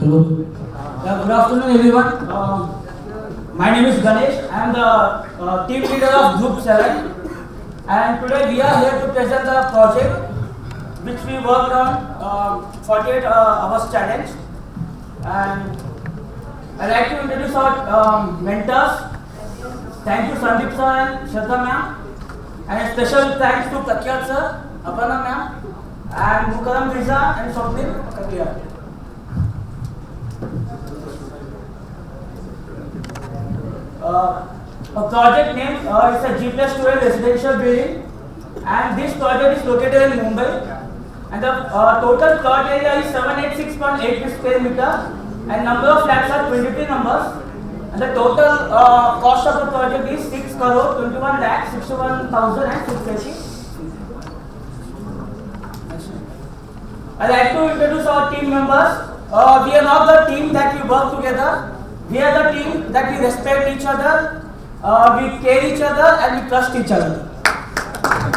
Hello. Yeah, good afternoon, everyone. My name is Ganesh. I am the team leader of Group 7. And today we are here to present the project which we worked on 48 hours challenge. And I'd like to introduce our mentors. Thank you Sandeep sir and Shraddha ma'am. And a special thanks to Prakyat sir, Aparna ma'am, and Mukarram Riza and Swapnil Kakia. A project name is a G+12 residential building, and this project is located in Mumbai, and the total plot area is 786.8 square meter, and number of flats are 23 numbers, and the total cost of the project is 6 crore 21 lakh 61,680. I'd like to introduce our team members. We are not the team that we work together. We are the team that we respect each other, we care each other, and we trust each other. And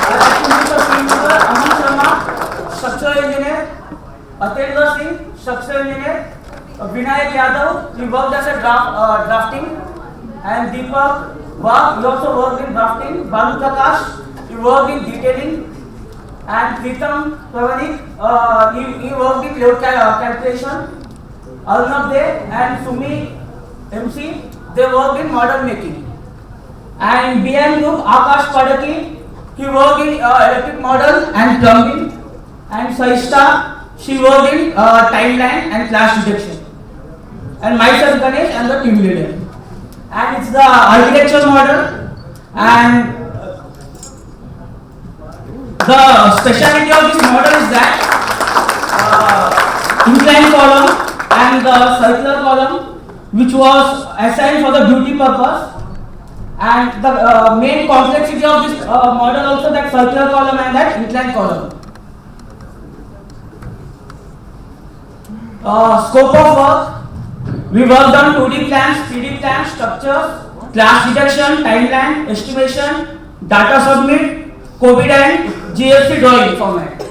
I'd like to introduce our team member, Aman Sharma, structural engineer, Atendra Singh, structural engineer, Vinayak Yadav, he worked as a drafting, and Deepak Wagh, he also worked in drafting, Balu Prakash, he worked in detailing, and Pritam Pravanik, he worked in load calculation. Arnab De and Sumi MC, they worked in model making. And BM Group, Akash Padaki, he worked in electric model and plumbing. And Saishta, she worked in timeline and clash detection. And myself Ganesh, I am the team leader. And it's the architecture model. And the speciality of this model is that inclined column and the circular column, which was assigned for the beauty purpose, and the main complexity of this model also that circular column and that inclined column. Scope of work: we worked on 2D plans, 3D plans, structures, class detection, timeline, estimation, data submit, COVID and GFC drawing format.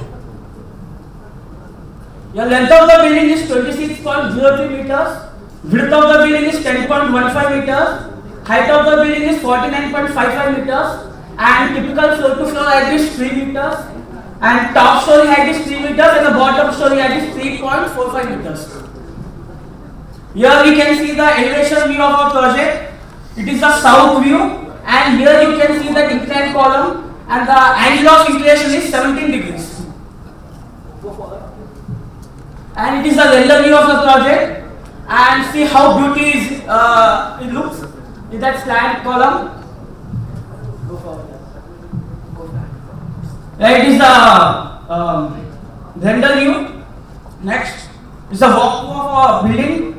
The length of the building is 26.03 meters, width of the building is 10.15 meters, height of the building is 49.55 meters, and typical floor to floor height is 3 meters, and top story height is 3 meters, and the bottom story height is 3.45 meters. Here we can see the elevation view of our project. It is the south view, and here you can see the inclined column, and the angle of inclination is 17 degrees. And it is a render view of the project, and see how beauty is it looks in that slant column. It is the render view. Next is the walkthrough of a building.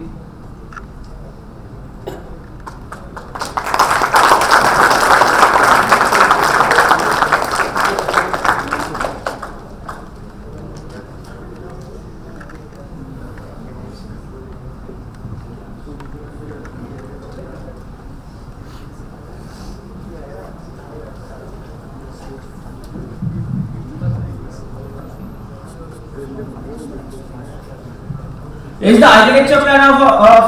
Is the architecture plan of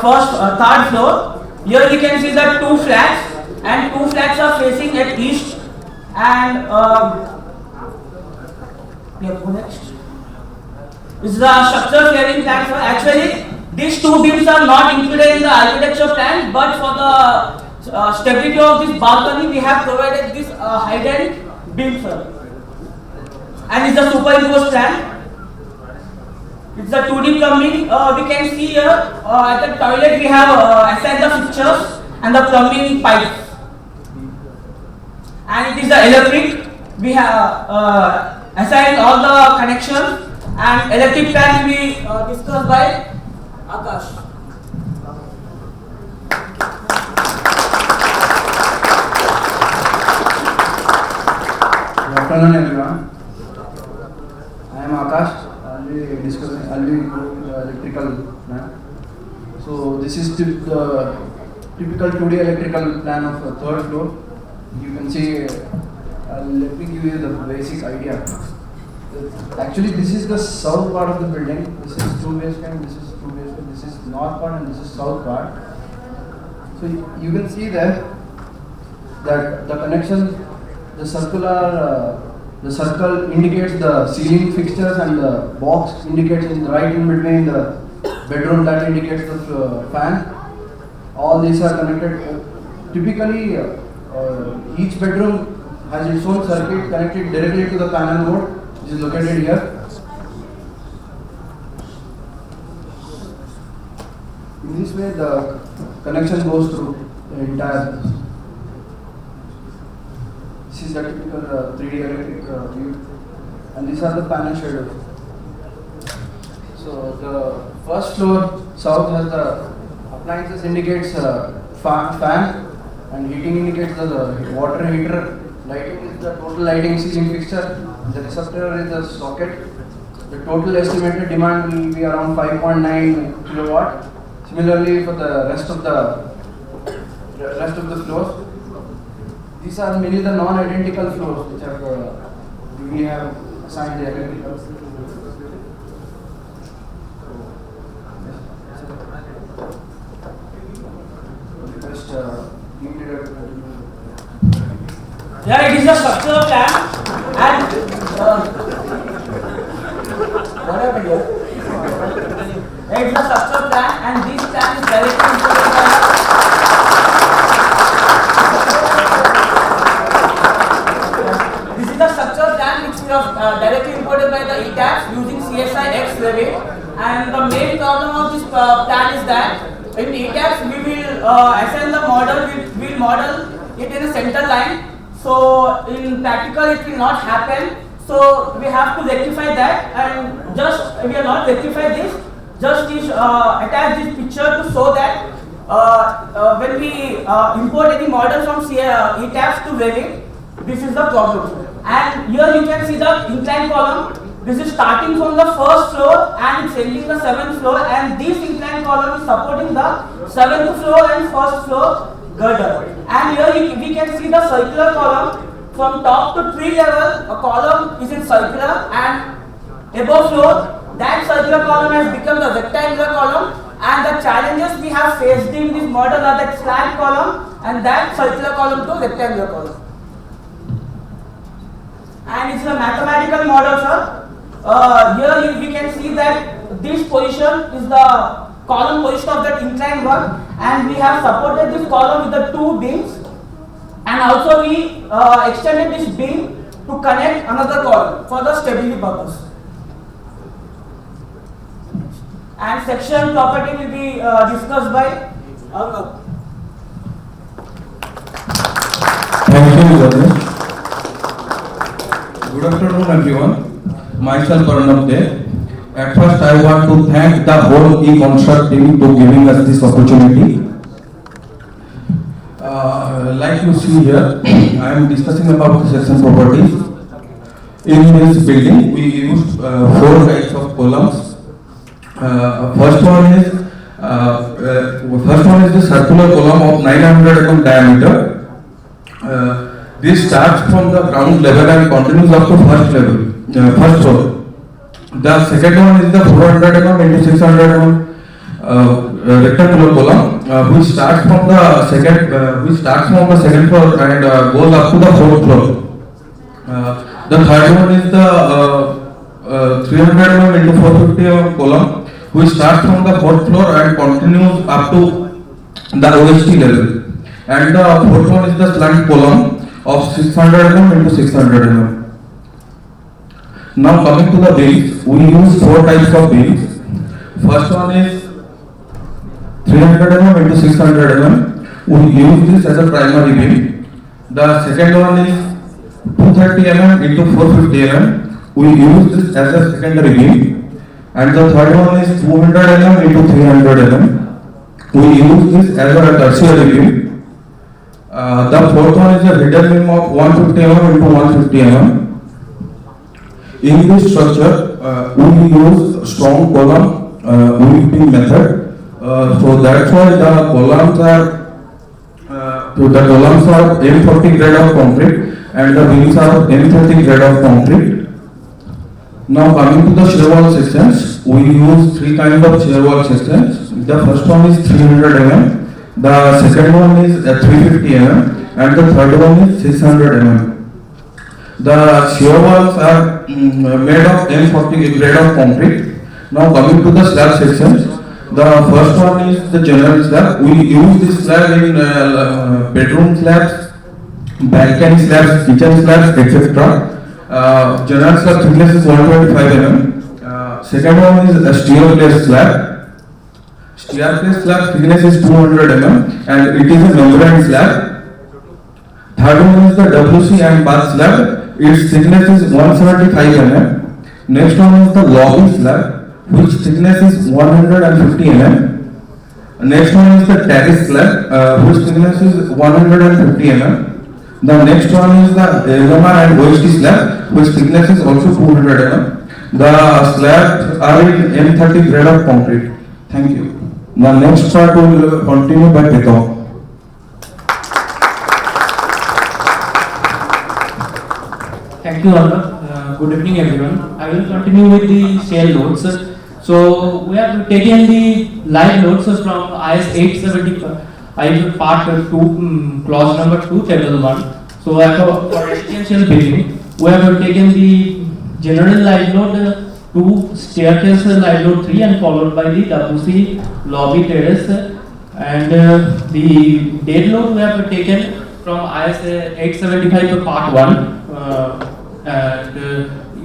third floor. Here you can see the 2 flats, and 2 flats are facing at east. And next is the structure clearing plan. Actually, these 2 beams are not included in the architecture plan, but for the stability of this balcony, we have provided this hidden beam, sir. And it's the superimposed plan. It's the 2D plumbing. We can see here at the toilet we have assigned the fixtures and the plumbing pipes. And it is the electric. We have assigned all the connections, and electric plan will be discussed by Akash. Good afternoon, everyone. I am Akash. I'll be going to the electrical plan. So this is the typical 2D electrical plan of the 3rd floor. You can see, let me give you the basic idea. Actually, this is the south part of the building. This is 2 basement, this is 2 basement, this is north part and this is south part. So you can see there that the connection, the circle indicates the ceiling fixtures and the box indicates right in between the bedroom that indicates the fan. All these are connected. Typically, each bedroom has its own circuit connected directly to the panel board, which is located here. In this way, the connection goes through the entire. This is the typical 3D electric view, and these are the panel shadows. So the first floor south has the appliances indicates fan, and heating indicates the water heater. Lighting is the total lighting ceiling fixture. The receptor is the socket. The total estimated demand will be around 5.9 kilowatt. Similarly, for the rest of the floors, these are mainly the non-identical floors which are we have assigned the electrical. Yeah, it is a structural plan and what happened here? Yeah, it is a structural plan and this plan is directly imported by this is the structural plan which we have directly imported by the ETABS using CSI X Revit, and the main problem of this plan is that in ETABS we will assign the model, we will model it in a center line. So in practical it will not happen. So we have to rectify that, and just we are not rectify this. Just is attach this picture to show that when we import any model from ETABS to Revit, this is the problem. And here you can see the incline column. This is starting from the first floor and it's ending the 7th floor, and this incline column is supporting the 7th floor and first floor girder. And here we can see the circular column from top to 3 level. A column is in circular, and above floor that circular column has become the rectangular column, and the challenges we have faced in this model are that slant column and that circular column to rectangular column. And it's a mathematical model, sir. Here we can see that this position is the column position of that inclined one, and we have supported this column with the 2 beams, and also we extended this beam to connect another column for the stability purpose. And section property will be discussed by Arnav. Thank you, Ganesh. Good afternoon, everyone. Myself, Arnav De. At first, I want to thank the whole eConstruct team for giving us this opportunity. Like you see here, I am discussing about the section properties. In this building, we used 4 types of columns. First one is the circular column of 900 mm diameter. This starts from the ground level and continues up to first floor. The second one is the 400 mm into 600 mm rectangular column, which starts from the second floor and goes up to the 4th floor. The third one is the 300 mm into 450 mm column, which starts from the 4th floor and continues up to the OST level. And the fourth one is the slant column of 600 mm into 600 mm. Now coming to the beams, we use 4 types of beams. First one is 300 mm into 600 mm. We use this as a primary beam. The second one is 230 mm into 450 mm. We use this as a secondary beam. And the third one is 200 mm into 300 mm. We use this as a tertiary beam. The fourth one is a hidden beam of 150 mm into 150 mm. In this structure, we use strong column weaving method. So that's why the columns are M40 grade of concrete and the beams are M30 grade of concrete. Now coming to the shear wall sections, we use three kinds of shear wall sections. The first one is 300 mm, the second one is 350 mm, and the third one is 600 mm. The shear walls are made of M40 grade of concrete. Now coming to the slab sections, the first one is the general slab. We use this slab in bedroom slabs, balcony slabs, kitchen slabs, etc. General slab thickness is 125 mm. Second one is a staircase slab. Staircase slab thickness is 200 mm and it is a membrane slab. Third one is the WC and bath slab. Its thickness is 175 mm. Next one is the lobby slab, which thickness is 150 mm. Next one is the terrace slab, which thickness is 150 mm. The next one is the LMR and OST slab, which thickness is also 200 mm. The slabs are in M30 grade of concrete. Thank you. The next part will continue by Beton. Thank you, Arnav. Good evening, everyone. I will continue with the shell loads. So we have taken the live loads from IS 875 part 2, clause number 2, table 1. So for residential building, we have taken the general live load 2, staircase live load 3, and followed by the WC, lobby, terrace, and the dead load we have taken from IS 875 part 1.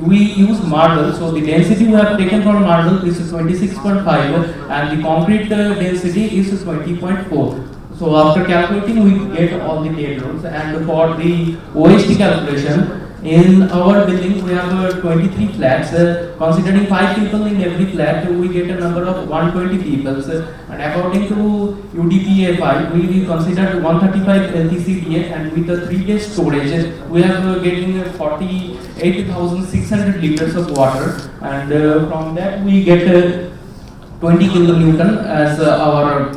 We use marble, so the density we have taken for marble is 26.5 and the concrete density is 20.4. So after calculating we get all the dead loads, and for the OST calculation, in our building we have 23 flats, considering 5 people in every flat we get a number of 120 people, and according to UDPA 5 we consider 135 LTCDA, and with the 3 days storage we have getting 48,600 liters of water, and from that we get 20 kilonewton as our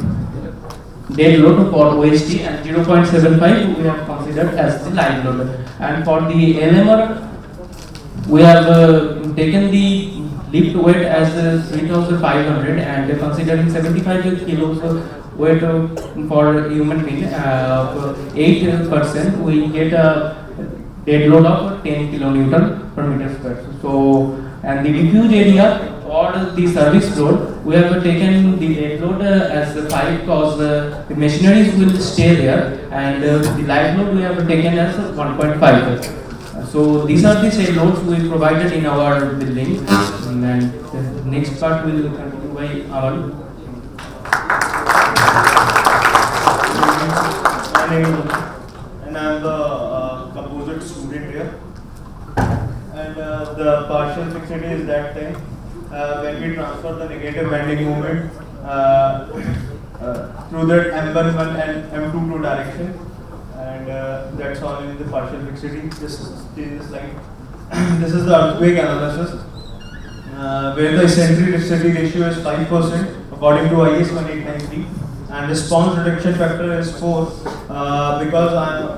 dead load for OST, and 0.75 we have considered as the live load. And for the LMR, we have taken the lift weight as 3,500, and considering 75 kilos weight for human being, 8%, we get a dead load of 10 kilonewton per meter square. So, and the diffuse area or the service load, we have taken the dead load as 5 because the machineries will stay there, and the live load we have taken as 1.5. So these are the same loads we provided in our building, and the next part will continue by Avan. My name is Aman, and I am the composite student here. And the partial fixity is that thing when we transfer the negative bending moment through that M11 and M22 direction, and that's all in the partial fixity. This line. This is the earthquake analysis, where the eccentricity ratio is 5% according to IS 1893, and response reduction factor is 4 because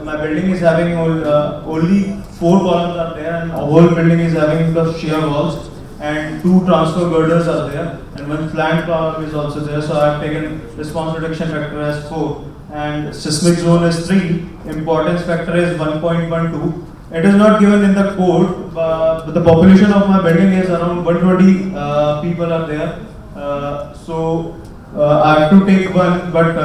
my building is having only 4 columns are there, and a whole building is having the shear walls, and 2 transfer girders are there, and 1 flank column is also there. So I have taken response reduction factor as 4, and seismic zone is 3. Importance factor is 1.12. It is not given in the code, but the population of my building is around 120 people are there. So I have to take 1, but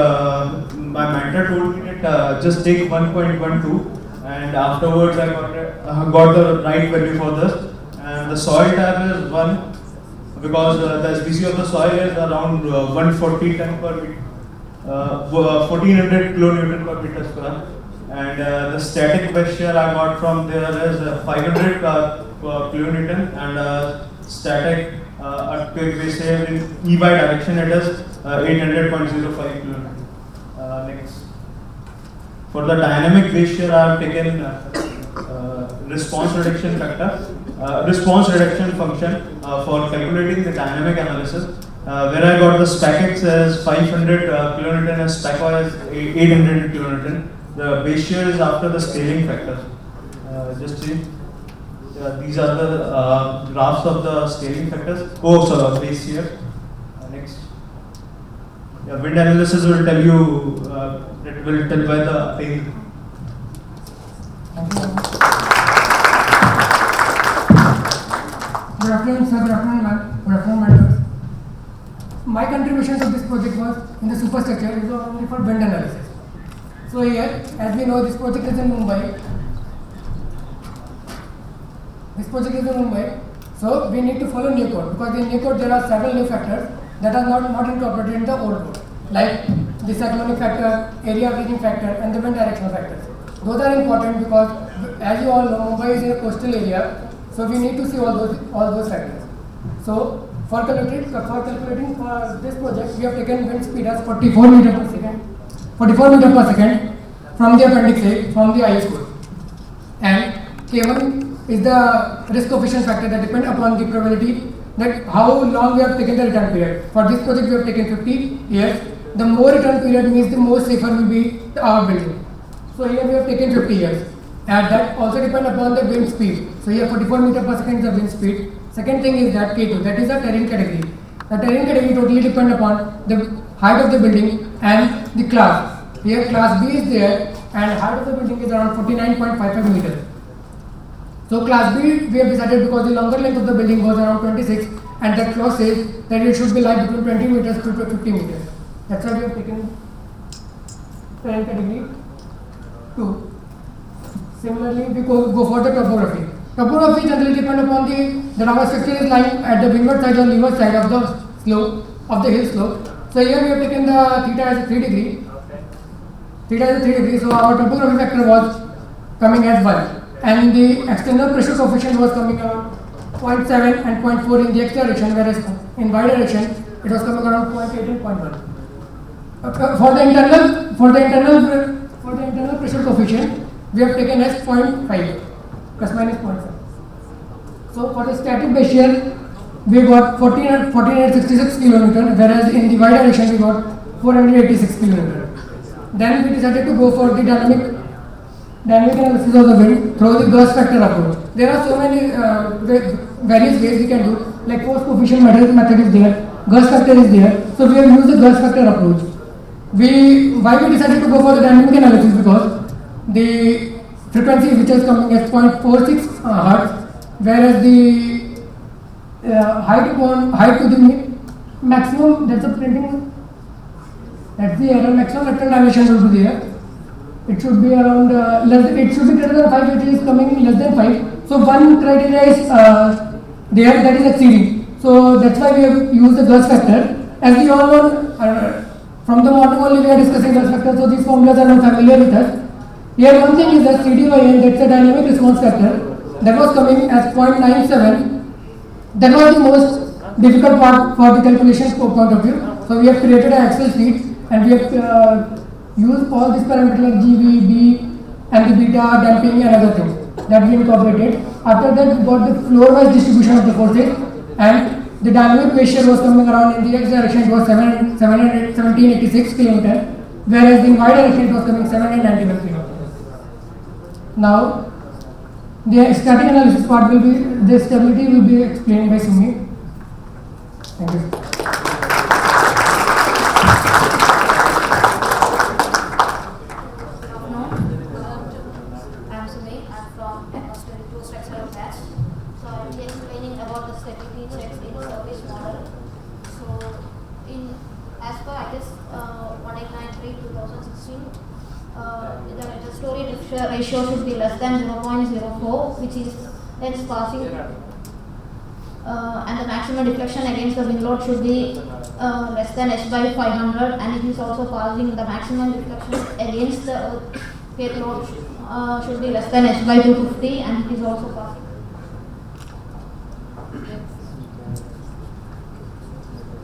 my mentor told me that just take 1.12, and afterwards I got the right value for this. And the soil type is 1 because the SBC of the soil is around 140 ton per meter, 1400 kilonewton per meter square. And the static pressure I got from there is 500 kilonewton, and static earthquake base in EY direction it is 800.05 kilonewton. Next. For the dynamic base shear I have taken response reduction factor, response reduction function for calculating the dynamic analysis, where I got the SPAC-X as 500 kilonewton and SPAC-Y as 800 kilonewton. The base shear is after the scaling factor. Just see. these are the graphs of the scaling factors. Oh, sorry, please here. Next. Yeah, wind analysis will tell you, it will tell by the tail. Good afternoon, sir. Good afternoon, ma'am. Good afternoon, madam. My contribution to this project was in the superstructure. It was only for wind analysis. So here, as we know, this project is in Mumbai. So we need to follow new code, because in new code there are several new factors that are not incorporated in the old code, like the cyclonic factor, area of reaching factor, and the wind directional factors. Those are important because, as you all know, Mumbai is in a coastal area, so we need to see all those factors. So for calculating for this project, we have taken wind speed as 44 meter per second from the appendix A from the IS code, and K1 is the risk coefficient factor that depends upon the probability that how long we have taken the return period. For this project, we have taken 50 years. The more return period means the more safer will be our building. So here we have taken 50 years, and that also depends upon the wind speed. So here 44 meter per second is the wind speed. Second thing is that K2, that is the terrain category. The terrain category totally depends upon the height of the building and the class. Here class B is there, and height of the building is around 49.55 meters. So class B we have decided because the longer length of the building was around 26, and that clause says that it should be like between 20 meters to 50 meters. That's why we have taken terrain category 2. Similarly, we go for the topography. Topography generally depends upon the our structure is lying at the windward side or leeward side of the slope of the hill slope. So here we have taken the theta as a 3 degree. So our topography factor was coming as 1. And the external pressure coefficient was coming around 0.7 and 0.4 in the x direction, whereas in y direction it was coming around 0.8 and 0.1. For the internal pressure coefficient, we have taken as 0.5 plus minus 0.5. So for the static base shear, we got 1466 kN, whereas in the y direction we got 486 kN. Then we decided to go for the dynamic analysis of the wind through the Gauss factor approach. There are so many various ways we can do, like force coefficient method is there, Gauss factor is there. So we have used the Gauss factor approach. Why we decided to go for the dynamic analysis, because the frequency which is coming as 0.46 Hertz, whereas the height to the maximum, that's the printing, that's the error, maximum vector dimension will be there. It should be around it should be greater than 5, it is coming less than 5. So one criteria is there, that is exceeding. So that's why we have used the Gauss factor. As we all know, from the morning only we are discussing Gauss factor, so these formulas are not familiar with us. Here one thing is that CD/N, that's the dynamic response factor, that was coming as 0.97. That was the most difficult part for the calculation point of view. So we have created an Excel sheet, and we have used all these parameters like G, V, B, and the beta, damping, and other things that we incorporated. After that, we got the floor-wise distribution of the forces, and the dynamic base shear was coming around in the x direction, it was 1786 kN, whereas in y direction it was coming 791 kN. Now, the static analysis part will be, the stability will be explained by Sumi. Thank you. The story ratio should be less than 0.04, which is lens passing, and the maximum deflection against the wind load should be less than h by 500, and it is also passing the maximum deflection against the earth load should be less than h by 250, and it is also passing.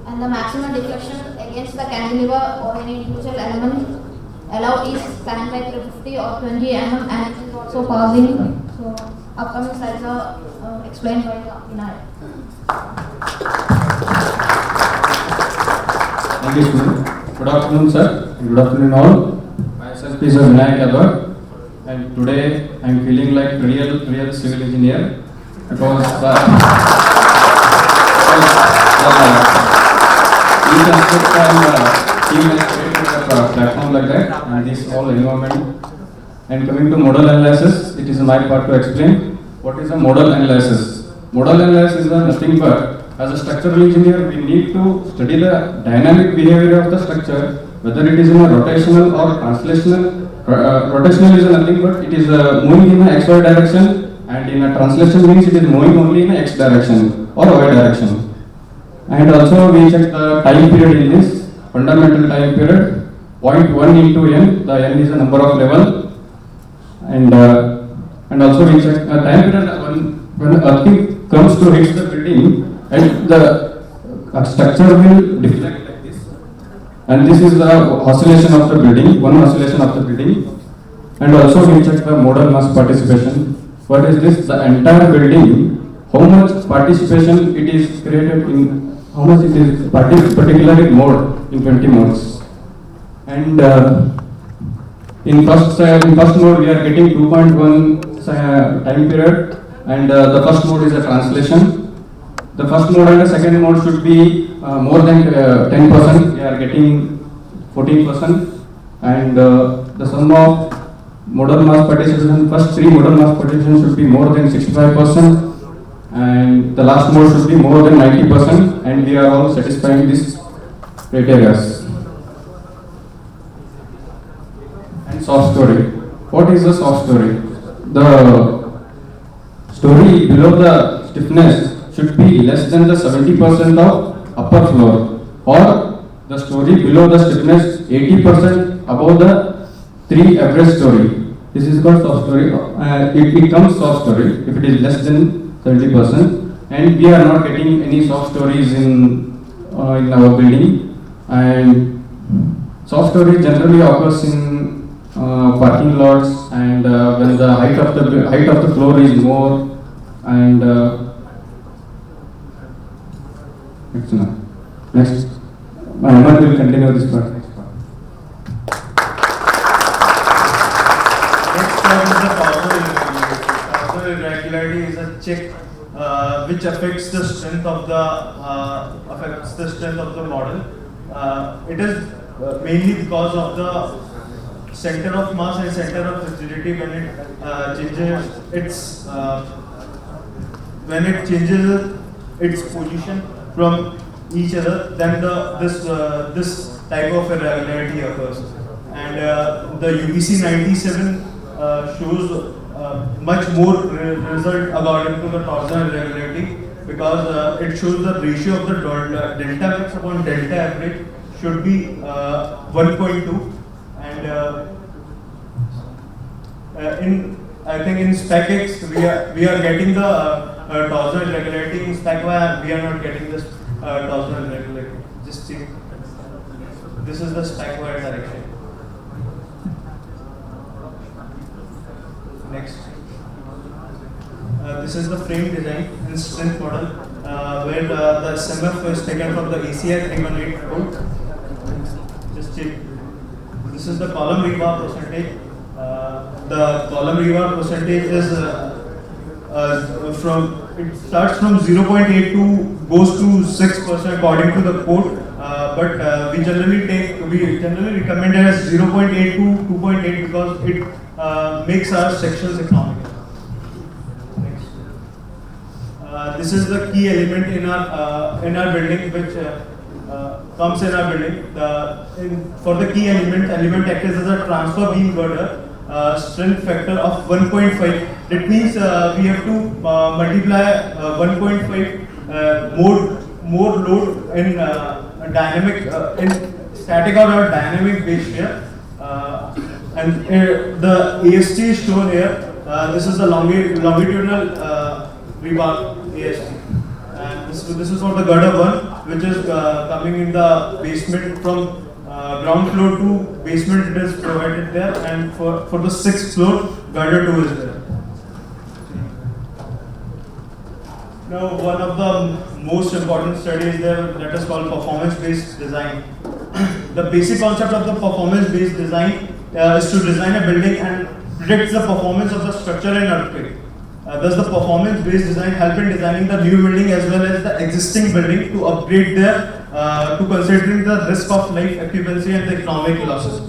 And the maximum deflection against the cantilever or any individual element allowed is 10 by 350 or 20 mm, and it is also passing. So upcoming slides are explained by Vinayak. Thank you, Sumi. Good afternoon, sir. Good afternoon, all. Myself is Vinayak Yadav, and today I am feeling like real civil engineer. because each aspect and team has created a platform like that, and this whole environment. And coming to model analysis, it is my part to explain what is a model analysis. Model analysis is nothing but, as a structural engineer, we need to study the dynamic behavior of the structure, whether it is in a rotational or translational. Rotational is nothing but it is moving in a xy direction, and in a translation means it is moving only in a x direction or y direction. And also we check the time period in this fundamental time period, 0.1 into n. The n is the number of level, and also we check time period when earthquake comes to hit the building, and the structure will deflect like this. And this is the oscillation of the building, one oscillation of the building. And also we check the modal mass participation. What is this? The entire building, how much participation it is created in, how much it is particularly mode in 20 modes. And in first mode we are getting 2.1 time period, and the first mode is a translation. The first mode and the second mode should be more than 10%. We are getting 14%, and the sum of modal mass participation, first three modal mass participation should be more than 65%, and the last mode should be more than 90%, and we are all satisfying these criteria. And soft story. What is the soft story? The story below the stiffness should be less than the 70% of upper floor, or the story below the stiffness 80% above the 3 average story. This is called soft story. It becomes soft story if it is less than 70%, and we are not getting any soft stories in our building. And soft story generally occurs in parking lots, and when the height of the floor is more, and next, Ahmed will continue this part. Next part is the causal irregularity. Causal irregularity is a check which affects the strength of the model. It is mainly because of the center of mass and center of rigidity when it changes its position from each other, then this type of irregularity occurs. And the UBC 97 shows much more result according to the torsional irregularity, because it shows the ratio of the delta max upon delta average should be 1.2, and I think in spec X we are getting the torsional irregularity. In spec Y we are not getting this torsional irregularity. Just see, this is the spec Y direction. Next, this is the frame design and strength model, where the SMF is taken from the ACI 318 code. Just check. This is the column rebar percentage. The column rebar percentage is it starts from 0.82, goes to 6% according to the code. But we generally recommend it as 0.8 to 2.8 because it makes our sections economical. This is the key element in our building, which comes in our building. For the key element acts as a transfer beam girder, strength factor of 1.5. That means we have to multiply 1.5 more load in dynamic in static or dynamic base shear. And the AST is shown here. This is the longitudinal rebar AST. And this is for the girder 1, which is coming in the basement from ground floor to basement. It is provided there, and for the 6th floor, girder 2 is there. Now, one of the most important studies there, that is called performance-based design. The basic concept of the performance-based design is to design a building and predict the performance of the structure in earthquake. Thus, the performance-based design help in designing the new building as well as the existing building to upgrade their to considering the risk of life occupancy and the economic losses.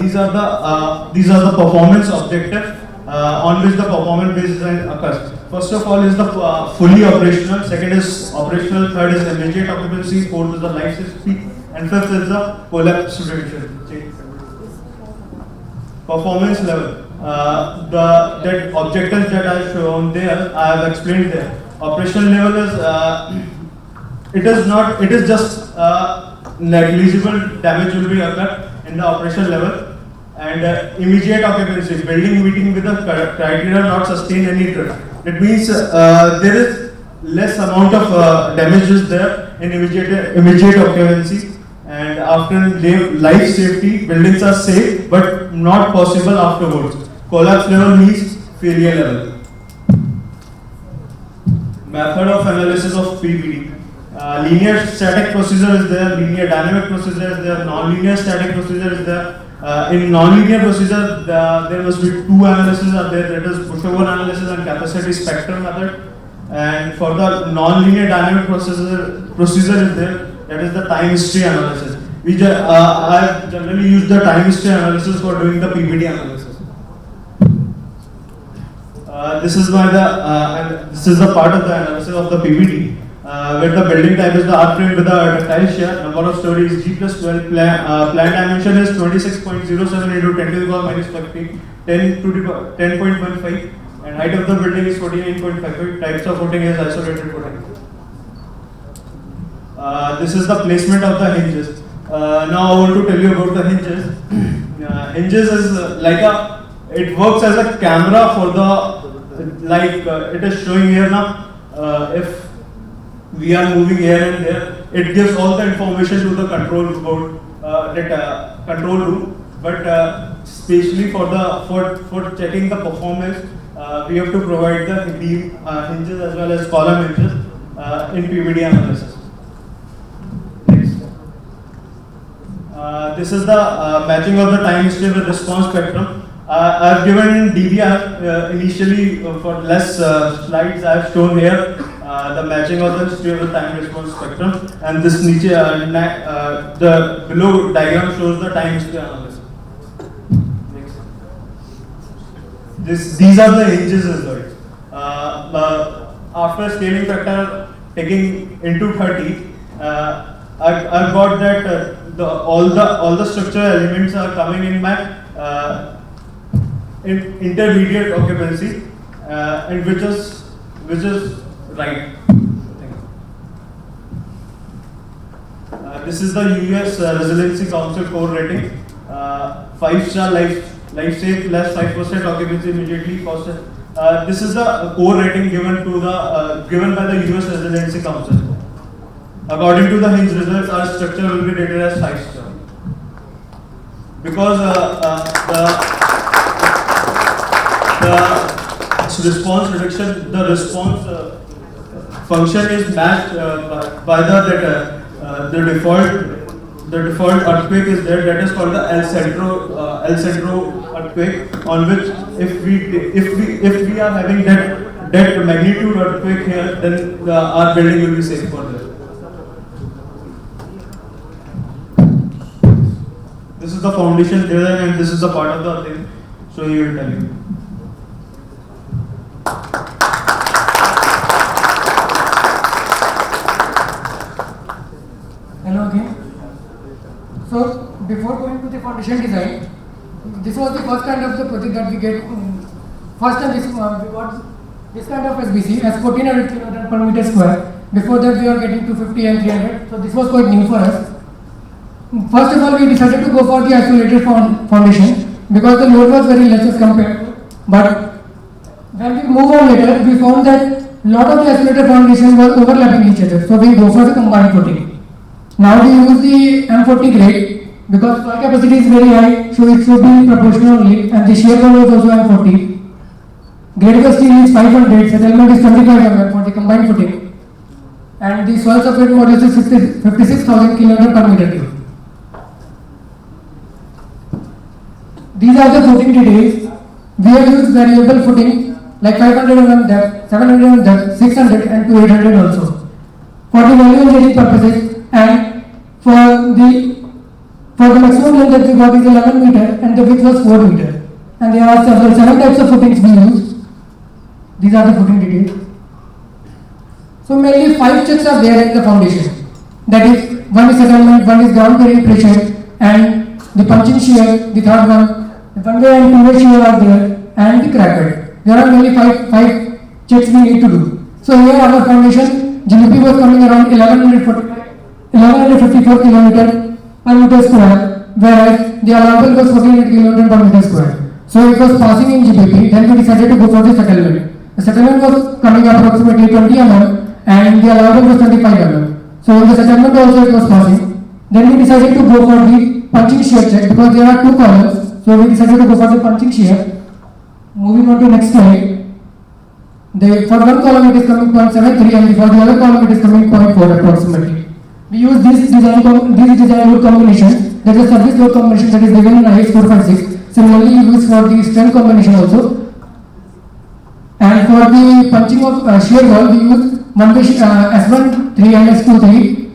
These are the performance objective on which the performance-based design occurs. First of all is the fully operational. Second is operational. Third is immediate occupancy. Fourth is the life safety, and fifth is the collapse prevention. Performance level. The objectives that I have shown there, I have explained there. Operational level is it is just negligible damage will be occurred in the operational level. And immediate occupancy, building meeting with the criteria not sustain any drift. It means there is less amount of damages there in immediate occupancy. And after life safety, buildings are safe but not possible afterwards. Collapse level means failure level. Method of analysis of PBD. Linear static procedure is there, linear dynamic procedure is there, non-linear static procedure is there. In non-linear procedure, there must be two analyses are there, that is pushover analysis and capacity spectrum method. And for the non-linear dynamic procedure is there, that is the time history analysis. I generally use the time history analysis for doing the PBD analysis. This is the part of the analysis of the PBD. Where the building type is the R frame with the ductile shear, number of stories is G plus 12, plan dimension is 26.07 into 10 to the power minus 50, 10.15, and height of the building is 49.55, types of footing is isolated footing. This is the placement of the hinges. Now I want to tell you about the hinges. Hinges is it works as a camera for the, it is showing here now, if we are moving here and there, it gives all the information to the control board, control room. But especially for checking the performance, we have to provide the beam hinges as well as column hinges in PVD analysis. Next. This is the matching of the time history with response spectrum. I have given DBR initially for less slides. I have shown here the matching of the history of the time response spectrum, and this the below diagram shows the time history analysis. Next. These are the hinges as well. After scaling factor taking into 30, I've got that all the structural elements are coming in my intermediate occupancy, and which is right. This is the US Resiliency Council core rating. 5-star life safe plus 5% occupancy immediately cost. This is the core rating given by the US Resiliency Council. According to the hinge results, our structure will be rated as 5-star because the response reduction, the response function is matched by the default earthquake is there, that is called the El Centro earthquake, on which if we are having that magnitude earthquake here, then our building will be safe for that. This is the foundation there, and this is the part of the thing, so he will tell you. Hello again. So before going to the foundation design, this was the first kind of the project that we get. First time we got this kind of SBC as 1400 kN per meter square. Before that we were getting 250 and 300. So this was quite new for us. First of all, we decided to go for the isolated foundation because the load was very less as compared to. But when we move on later, we found that lot of the isolated foundations were overlapping each other. So we go for the combined footing. Now we use the M40 grade because soil capacity is very high, so it should be proportional only, and the shear power is also M40. Grade of steel is 500, settlement is 25 mm for the combined footing, and the soil surface modulus is 56,000 kN per meter cube. These are the footing details. We have used variable footing like 500 mm depth, 700 mm depth, 600 and to 800 also. For the volume engineering purposes and for the maximum length that we got is 11 meter and the width was 4 meter. And there are several 7 types of footings we used. These are the footing details. So mainly 5 checks are there in the foundation. That is, one is settlement, one is ground bearing pressure, and the punching shear, the third one, the one-way and two-way shear are there, and the cracker. There are mainly five checks we need to do. So here our foundation, GBP was coming around 1154 km per meter square, whereas the allowable was 48 km per meter square. So it was passing in GBP, then we decided to go for the settlement. The settlement was coming approximately 20 mm and the allowable was 25 mm. So in the settlement also it was passing. Then we decided to go for the punching shear check because there are 2 columns. So we decided to go for the punching shear. Moving on to next slide. For one column it is coming 0.73 and for the other column it is coming 0.4 approximately. We use this design load combination, that is service load combination that is given in IS 456. Similarly used for the strength combination also. And for the punching of shear wall, we use S1, 3 and S2, 3.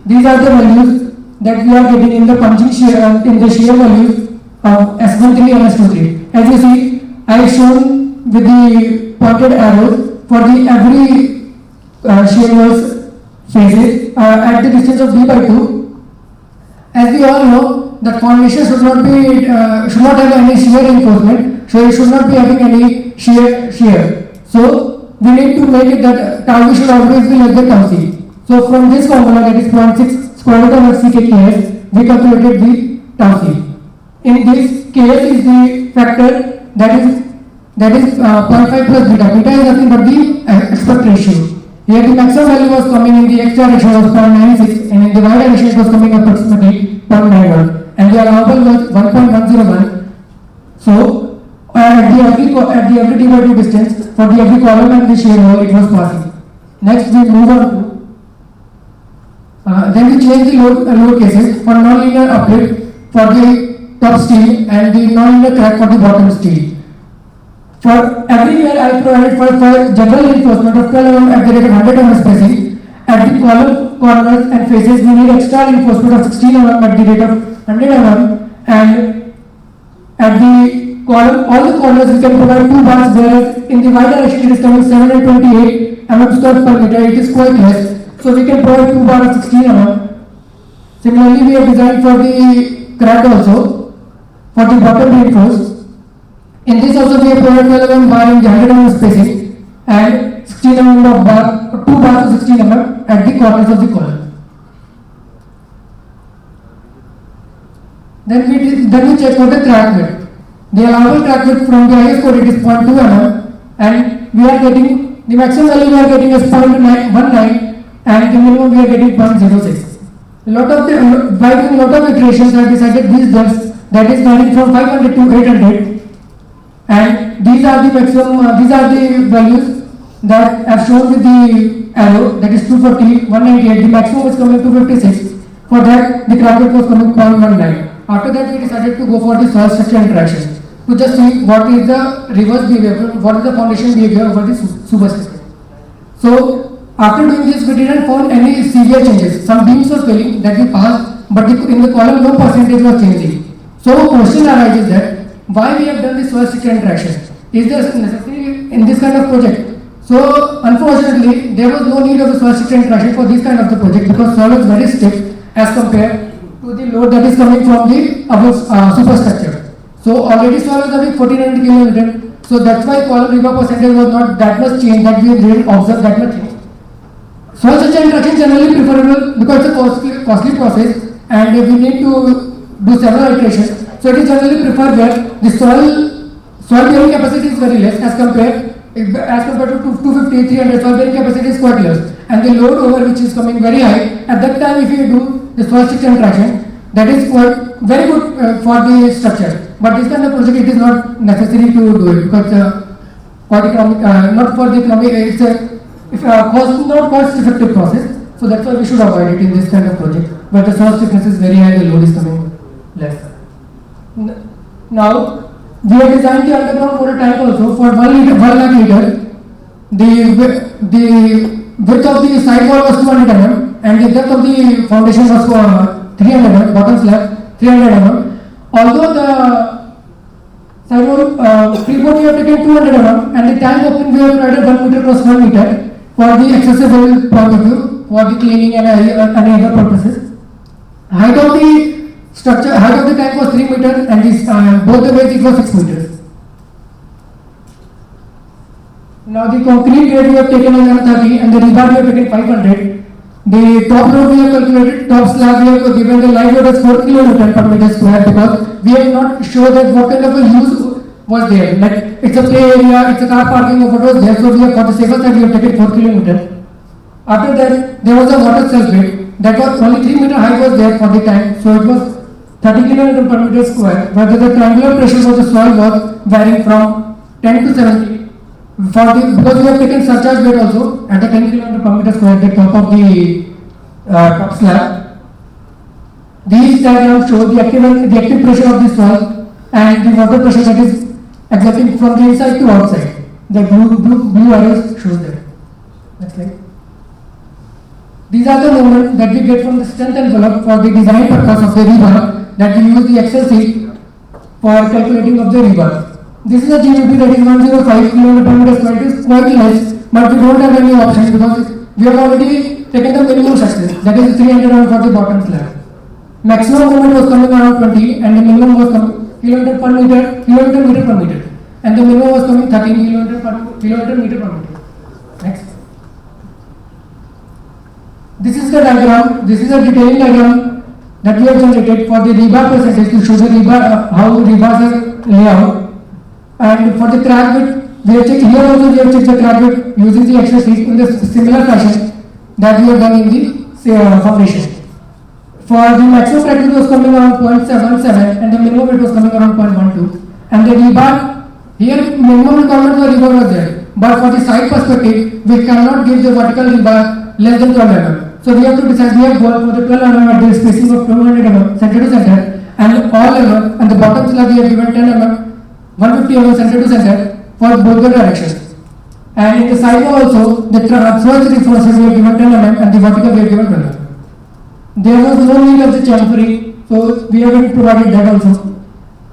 These are the values that we are getting in the punching shear in the shear values of S1, 3 and S2, 3. As you see, I have shown with the pointed arrows for the every shear walls faces at the distance of d by 2. As we all know, the foundation should not have any shear reinforcement, so it should not be having any shear. So we need to make it that tau v should always be less than tau c. So from this formula, that is 0.6 square root of ck/ks, we calculated the tau c. In this, ks is the factor that is 0.5 plus beta. Beta is nothing but the aspect ratio. Here the maximum value was coming in the x direction was 0.96 and in the y direction it was coming approximately 0.91 and the allowable was 1.101. So at the every d by 2 distance for the every column and the shear wall it was passing. Next we move on to then we change the load cases for non-linear uplift for the top steel and the non-linear crack for the bottom steel. For every year I provided for general reinforcement of 12 mm at the rate of 100 mm spacing. At the column, corners and faces we need extra reinforcement of 16 mm at the rate of 100 mm and at the column, all the corners we can provide 2 bars, whereas in the y direction it is coming 728 mm square per meter, it is quite less. So we can provide 2 bars of 16 mm. Similarly we have designed for the crack also, for the bottom reinforced. In this also we have provided 12 mm bar in the 100 mm spacing and 16 mm of bar, 2 bars of 16 mm at the corners of the column. Then we check for the crack width. The allowable crack width from the IS code it is 0.2 mm and we are getting the maximum value we are getting is 0.19 and the minimum we are getting 0.06. By doing lot of iterations I have decided these depths that is varying from 500 to 800 and these are the maximum, these are the values that I have shown with the arrow, that is 240, 198, the maximum is coming 256. For that the crack width was coming 0.19. After that we decided to go for the soil structure interaction to just see what is the reverse behavior, what is the foundation behavior over the superstructure. So after doing this we didn't find any severe changes. Some beams was failing that we passed, but in the column no percentage was changing. So question arises that why we have done this soil structure interaction? Is there necessary in this kind of project? So unfortunately there was no need of the soil structure interaction for this kind of the project because soil is very stiff as compared to the load that is coming from the above superstructure. So already soil was having 1400 kN, so that's why column river percentage was not that much changed, that we didn't observe that much change. Soil structure interaction generally preferable because it's a costly process and we need to do several iterations. So it is generally preferred where the soil bearing capacity is very less as compared to 250, 300 soil bearing capacity is quite less and the load over which is coming very high. At that time if you do the soil structure interaction, that is quite very good for the structure. But this kind of project it is not necessary to do it because quite economic, not for the economic, it's not cost effective process. So that's why we should avoid it in this kind of project where the soil stiffness is very high, the load is coming less. Now we have designed the underground prototype also for 1 lakh liter. The width of the side wall was 200 mm and the depth of the foundation was 300 mm, bottom slab 300 mm. Although the side wall freeboard we have taken 200 mm and the tank opening we have provided 1 meter cross 1 meter for the accessible point of view for the cleaning and other purposes. Height of the structure, height of the tank was 3 meters and this, both the ways it was 6 meters. Now the concrete grade we have taken is 130 and the rebar we have taken 500. The top load we have calculated, top slab we have given the live load as 4 kN per meter square because we have not shown that what kind of a use was there. Like it's a play area, it's a car parking of what was there, so we have for the safer side we have taken 4 kN. After that there was a water cell bed that was only 3 meter high was there for the tank, so it was 30 kN per meter square, whether the triangular pressure of the soil was varying from 10 to 70. Because we have taken surcharge bed also at the 10 kN per meter square at the top of the top slab. These diagrams show the active pressure of the soil and the water pressure that is exerting from the inside to outside. The blue arrows shows that. Next slide. These are the moments that we get from the strength envelope for the design purpose of the rebar that we use the Excel sheet for calculating of the rebar. This is a GBP that is 105 kN per meter square. It is quite less, but we don't have any options because we have already taken the minimum success, that is 300 for the bottom slab. Maximum moment was coming around 20 and the minimum was coming kilometer meter per meter. And the minimum was coming 13 kilometer meter per meter. Next. This is the diagram, this is a detailing diagram that we have generated for the rebar percentage to show the rebar, how rebars are laid out. And for the crack width, we have checked, here also we have checked the crack width using the Excel sheet in the similar fashion that we have done in the foundation. For the maximum crack width was coming around 0.77 and the minimum width was coming around 0.12. And the rebar, here minimum requirement for rebar was there. But for the side perspective, we cannot give the vertical rebar less than 12 mm. So we have to decide, we have gone for the 12 mm at the spacing of 200 mm center to center and all level, and the bottom slab we have given 10 mm 150 mm center to center for both the directions. And in the side wall also, the transverse reinforcement we have given 10 mm and the vertical we have given 12 mm. There was no need of the chamfering, so we have provided that also.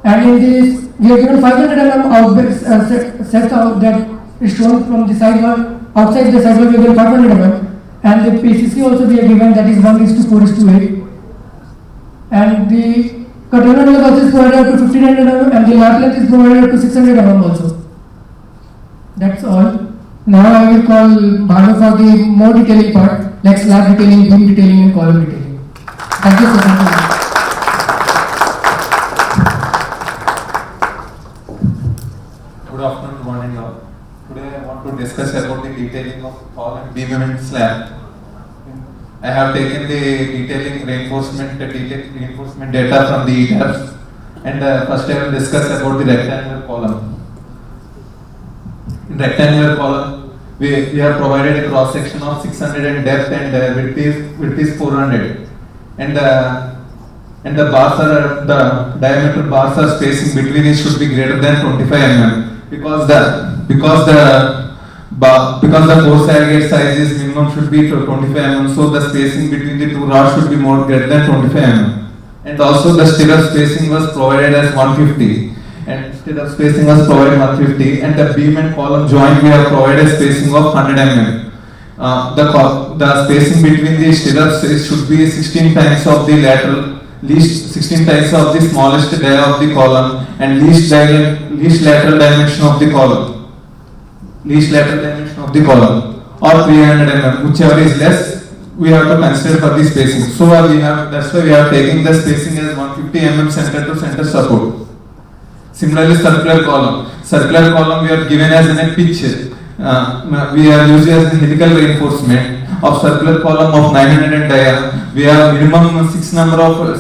And in this, we have given 500 mm sets out that is shown from the side wall. Outside the side wall we have given 500 mm. And the PCC also we have given, that is 1:4:8. And the container length also is provided up to 1500 mm and the lap length is provided up to 600 mm also. That's all. Now I will call Bhanu for the more detailing part, like slab detailing, beam detailing and column detailing. Thank you so much. Good afternoon, good morning all. Today I want to discuss about the detailing of column, beam and slab. I have taken the detailing reinforcement data from the EDAPS, and first I will discuss about the rectangular column. In rectangular column, we have provided a cross section of 600 in depth and width is 400, and the bars are the diameter bars are spacing between it should be greater than 25 mm because the core aggregate size is minimum should be 25 mm, so the spacing between the two rods should be more greater than 25 mm. And also the stirrup spacing was provided as 150, and stirrup spacing was provided 150, and the beam and column joint we have provided spacing of 100 mm. The spacing between the stirrups should be 16 times of the lateral, least 16 times of the smallest dia of the column, and least lateral dimension of the column. Least lateral dimension of the column, or 300 mm, whichever is less, we have to consider for the spacing. So that's why we are taking the spacing as 150 mm center to center support. Similarly, circular column we are given as a pitch. We are using as a helical reinforcement of circular column of 900 dia. We have minimum 6 number of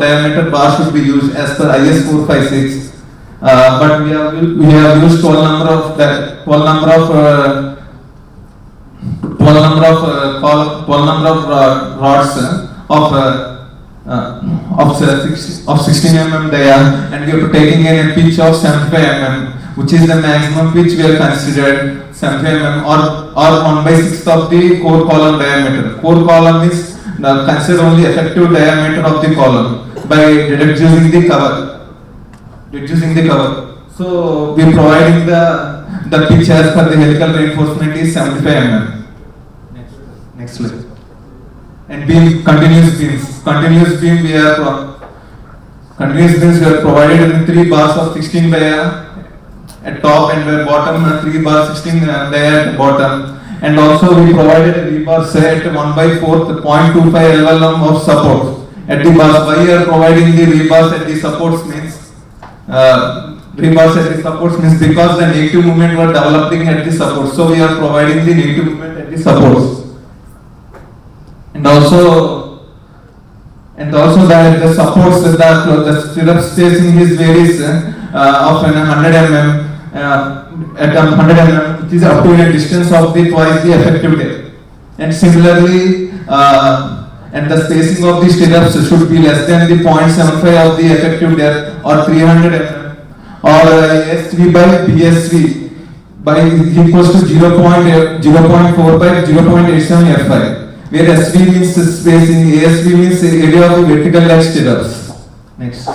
diameter bars should be used as per IS 456. But we have used 12 number of rods of of 16 mm dia, and we are taking a pitch of 75 mm, which is the maximum pitch we have considered, 75 mm or 1/6 of the core column diameter. Core column is consider only effective diameter of the column by reducing the cover. So we providing the pitch as per the helical reinforcement is 75 mm. Next slide. And beam, continuous beams. Continuous beams we are provided in 3 bars of 16 dia at top and bottom, 3 bars 16 dia at bottom. And also we provided a rebar set 1/4 0.25 LLM of support at the bars. Why we are providing the rebars at the supports means because the negative movement were developing at the supports. So we are providing the negative movement at the supports. And also the supports, the stirrup spacing is varies of 100 mm at 100 mm, which is up to a distance of the twice the effective depth. And similarly, and the spacing of the stirrups should be less than the 0.75 of the effective depth or 300 mm or SV by BSV by equals to 0.45 0.87 F5. Where SV means spacing, ASV means area of vertical leg stirrups. Next.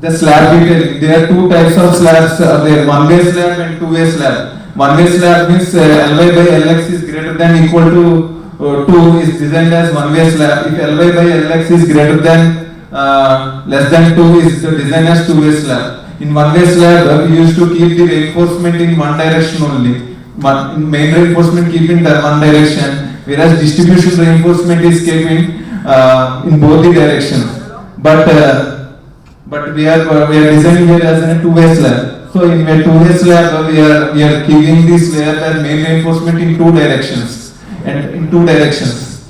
The slab detailing. There are 2 types of slabs. There one-way slab and two-way slab. One-way slab means Ly by Lx is greater than equal to 2 is designed as one-way slab. If Ly by Lx is greater than less than 2 is designed as two-way slab. In one-way slab, we used to keep the reinforcement in one direction only. Main reinforcement keep in one direction. Whereas distribution reinforcement is kept in both the directions, but we are designing here as a two-way slab. So in a two-way slab we are keeping this slab as main reinforcement in 2 directions and in 2 directions.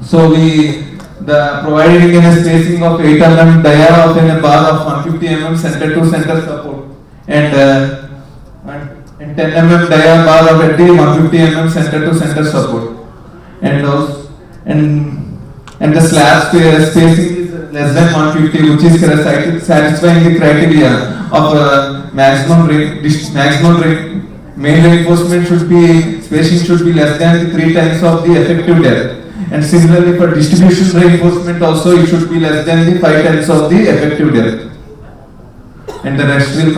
So we providing in a spacing of 8 mm dia of in a bar of 150 mm center to center support and 10 mm dia bar of at the 150 mm center to center support. And the slab spacing is less than 150, which is satisfying the criteria of maximum main reinforcement spacing should be less than 3 times of the effective depth. And similarly for distribution reinforcement also it should be less than the 5 times of the effective depth. And the rest will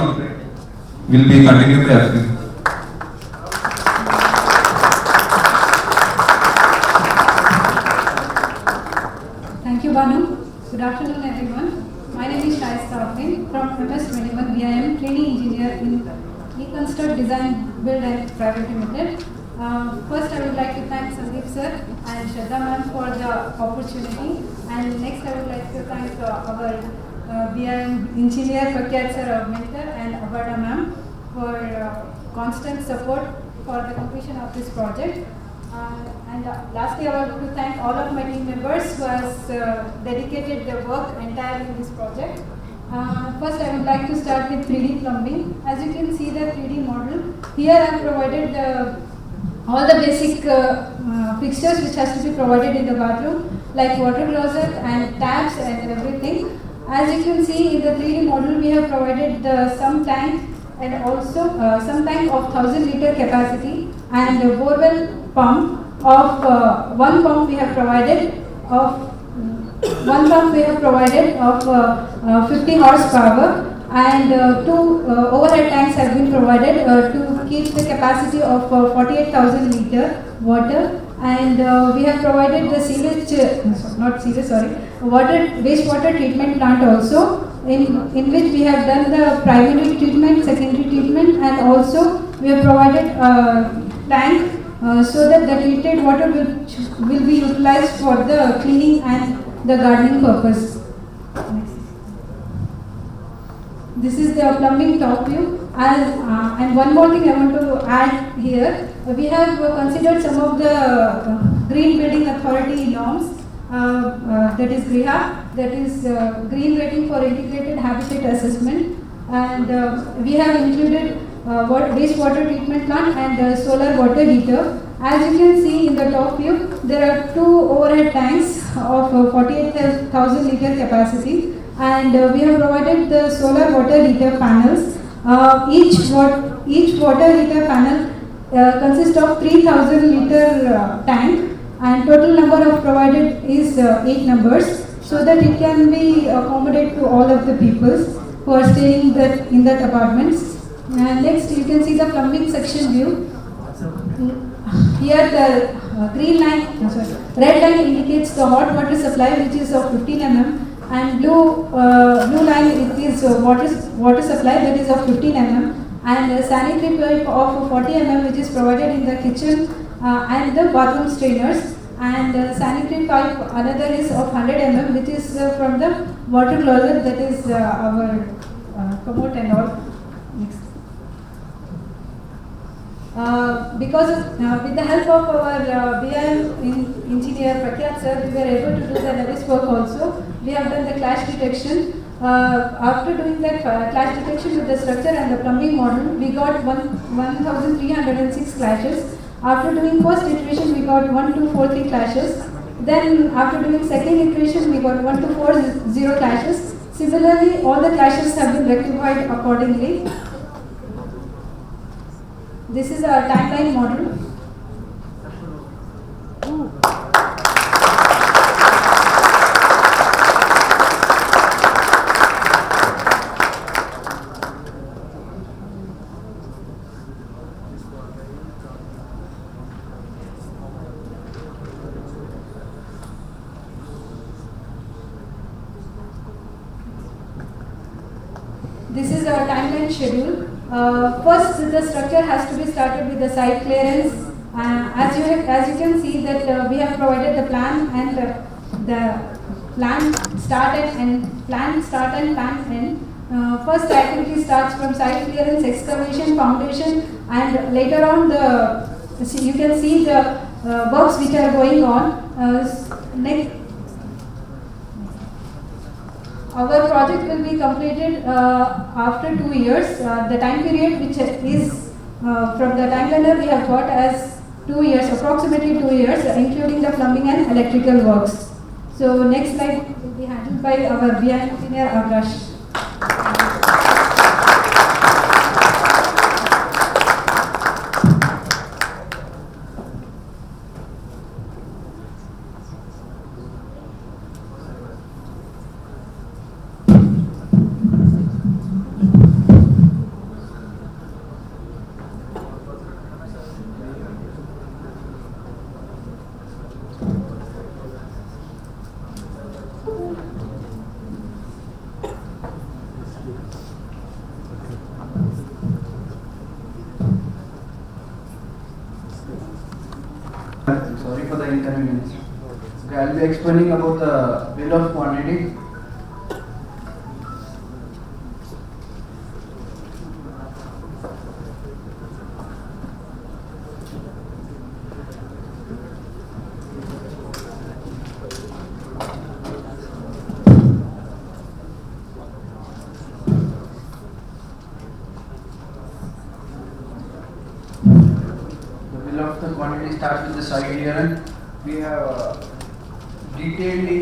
be continued after. Good afternoon everyone. My name is Shaista Afrin from MS21 BIM training engineer in eConstruct Design Build and Private Limited. First I would like to thank Sandeep sir and Shraddha ma'am for the opportunity, and next I would like to thank our BIM engineer Prakyat sir, our mentor, and Abarda ma'am for constant support for the completion of this project. And lastly, I want to thank all of my team members who has dedicated their work entirely in this project. First, I would like to start with 3D plumbing. As you can see the 3D model, here I have provided all the basic fixtures which has to be provided in the bathroom, like water closet and taps and everything. As you can see in the 3D model, we have provided the sump tank and also sump tank of 1000 liter capacity and a borewell pump of one pump we have provided of 50 horsepower, and 2 overhead tanks have been provided to keep the capacity of 48,000 liter water, and we have provided the wastewater treatment plant also, in which we have done the primary treatment, secondary treatment, and also we have provided a tank so that the treated water will be utilized for the cleaning and the gardening purpose. This is the plumbing top view. And one more thing I want to add here. We have considered some of the Green Building Authority norms, that is GRIHA, that is Green Rating for Integrated Habitat Assessment, and we have included wastewater treatment plant and solar water heater, As you can see in the top view, there are two overhead tanks of 48,000 liter capacity, and we have provided the solar water heater panels. Each water heater panel consists of 3,000 liter tank, and total number of provided is 8 numbers, so that it can be accommodated to all of the peoples who are staying in that apartments. And next you can see the plumbing section view. Here the red line indicates the hot water supply, which is of 15 mm, and blue line it is water supply, that is of 15 mm, and a sanitary pipe of 40 mm, which is provided in the kitchen and the bathroom strainers, and sanitary pipe another is of 100 mm, which is from the water closet, that is our commode and all. Next. With the help of our BIM engineer Prakyat sir, we were able to do the Nevis work also. We have done the clash detection. After doing that clash detection with the structure and the plumbing model, we got 1,306 clashes. After doing first iteration, we got 1243 clashes. Then after doing second iteration, we got 1240 clashes. Similarly, all the clashes have been rectified accordingly. This is a timeline model. This is our timeline schedule. First, the structure has to be started with the site clearance. As you can see that we have provided the plan and the plan start and plan end. First, the activity starts from site clearance, excavation, foundation, and later on you can see the works which are going on. Next. Our project will be completed after 2 years. The time period which is from the timeliner we have got as 2 years, approximately 2 years, including the plumbing and electrical works. So next slide will be handled by our BIM engineer Akash. Sorry for the inconvenience. Okay, I'll be explaining about the bill of quantity. Of the quantity starts with the site clearance. We have detailedly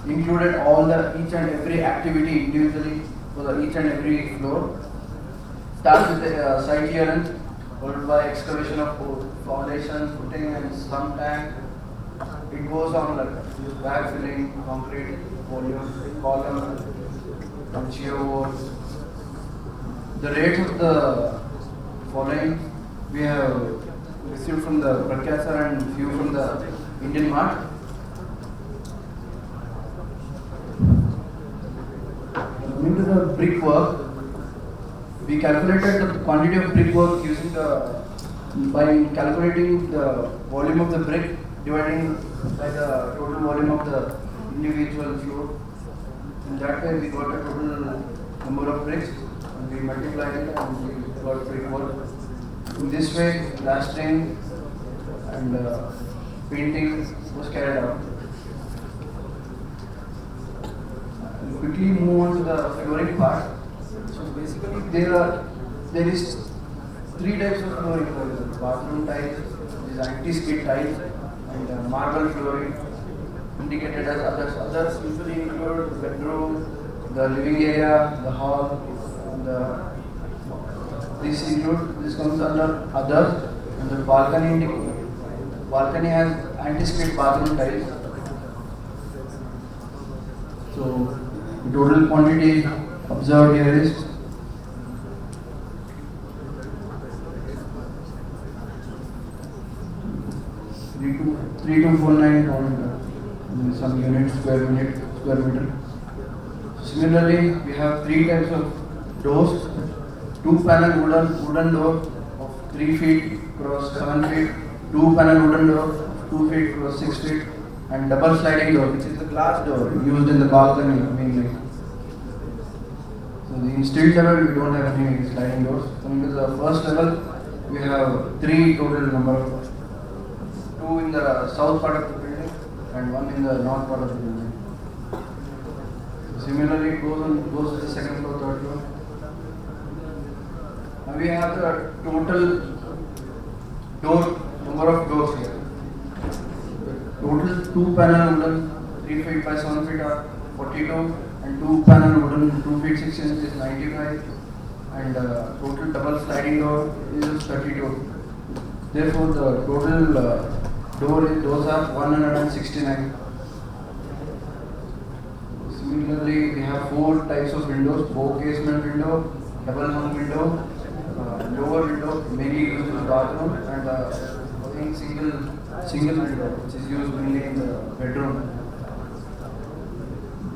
included all each and every activity individually for each and every floor. Starts with the site clearance, followed by excavation of foundation, footing, and some tank. It goes on like bag filling, concrete, volume, column, and shear walls. The rates of the following we have received from the Prakyat sir and few from the Indian Mart. Coming to the brickwork, we calculated the quantity of brickwork using by calculating the volume of the brick dividing by the total volume of the individual floor. In that way, we got a total number of bricks and we multiplied it and we got brickwork. In this way, plastering and painting was carried out. And quickly move on to the flooring part. So basically, there is 3 types of flooring: bathroom tiles, these anti-skid tiles and marble flooring indicated as others. Others usually include bedroom, the living area, the hall, and this comes under others, and the balcony has anti-skid bathroom tiles. So the total quantity observed here is 3249 some units square meter. Similarly, we have 3 types of doors: 2-panel wooden door of 3 feet cross 7 feet, 2-panel wooden door of 2 feet cross 6 feet, and double sliding door, which is the glass door used in the balcony mainly. So in steel level, we don't have any sliding doors. Coming to the first level, we have 3 total number of 2 in the south part of the building and 1 in the north part of the building. Similarly, it goes to the second floor, third floor. Now we have the total number of doors here. Total 2-panel wooden 3 feet by 7 feet are 42, and 2-panel wooden 2 feet 6 inches is 95, and total double sliding door is 32. Therefore, the total doors are 169. Similarly, we have 4 types of windows: bow casement window, double hung window, lower window mainly used in the bathroom, and single window which is used mainly in the bedroom.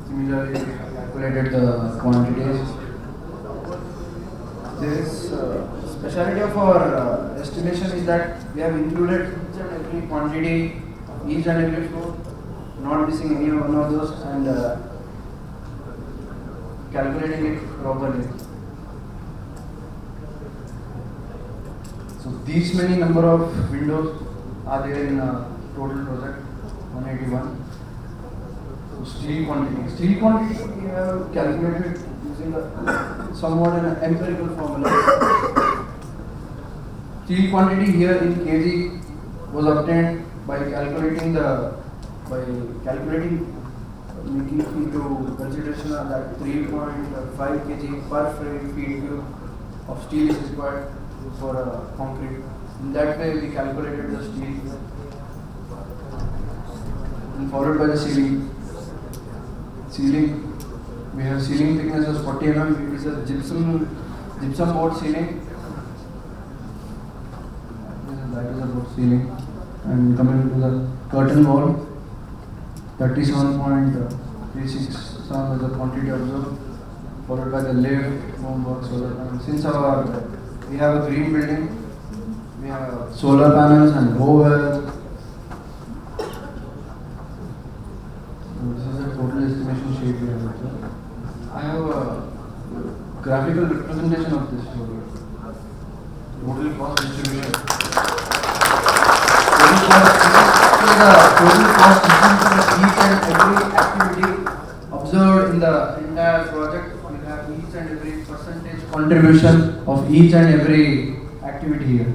Similarly, we have calculated the quantities. This speciality of our estimation is that we have included each and every quantity, each and every floor, not missing any one of those, and calculating it properly. So these many number of windows are there in total project 181. So steel quantity we have calculated using somewhat an empirical formula. Steel quantity here in kg was obtained by calculating making into consideration that 3.5 kg per feet cube of steel is required for concrete. In that way, we calculated the steel, and followed by the ceiling. We have ceiling thickness as 40 mm. It is a gypsum board ceiling. That is about ceiling. And coming to the curtain wall, 37.36 sound as the quantity observed, followed by the lift, homework, solar panels. Since we have a green building, we have solar panels and overhead. This is a total estimation sheet we have. I have a graphical representation of this total cost distribution. Total cost distribution of each and every activity observed in the entire project. We have each and every percentage contribution of each and every activity here.